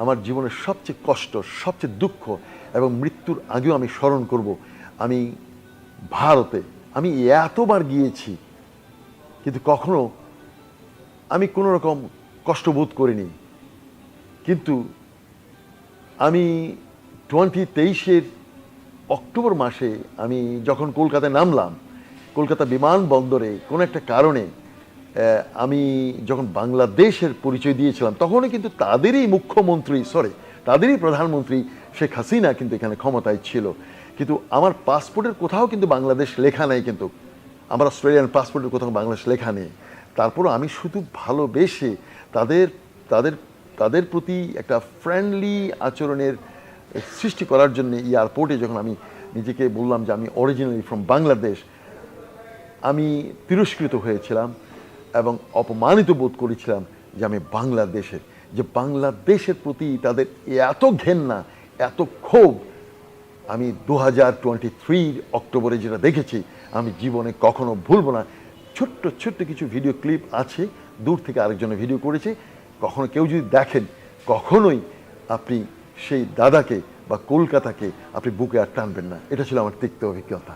আমার জীবনের সবচেয়ে কষ্ট, সবচেয়ে দুঃখ এবং মৃত্যুর আগেও আমি স্মরণ করব, আমি ভারতে আমি এতবার গিয়েছি, কিন্তু কখনো আমি কোনো রকম কষ্ট বোধ করিনি। কিন্তু আমি 2023-এর অক্টোবর মাসে আমি যখন কলকাতায় নামলাম, কলকাতা বিমানবন্দরে কোনো একটা কারণে আমি যখন বাংলাদেশের পরিচয় দিয়েছিলাম, তখনও কিন্তু তাদেরই প্রধানমন্ত্রী শেখ হাসিনা কিন্তু এখানে ক্ষমতায় ছিল। কিন্তু আমার পাসপোর্টের কোথাও কিন্তু বাংলাদেশ লেখা নেই, কিন্তু আমার অস্ট্রেলিয়ান পাসপোর্টের কোথাও বাংলাদেশ লেখা নেই। তারপরও আমি শুধু ভালোবেসে তাদের তাদের তাদের প্রতি একটা ফ্রেন্ডলি আচরণের সৃষ্টি করার জন্য এয়ারপোর্টে যখন আমি নিজেকে বললাম যে আমি অরিজিনালি ফ্রম বাংলাদেশ, আমি তিরস্কৃত হয়েছিলাম এবং অপমানিত বোধ করেছিলাম যে আমি বাংলাদেশের, যে বাংলাদেশের প্রতি তাদের এত ঘেন্না, এত ক্ষোভ আমি 2023 অক্টোবরে যেটা দেখেছি আমি জীবনে কখনো ভুলবো না। ছোট্ট ছোট্ট কিছু ভিডিও ক্লিপ আছে, দূর থেকে আরেকজনে ভিডিও করেছে। কখনো কেউ যদি দেখেন, কখনোই আপনি সেই দাদাকে বা কলকাতাকে আপনি বুকে আর টানবেন না। এটা ছিল আমার তিক্ত অভিজ্ঞতা।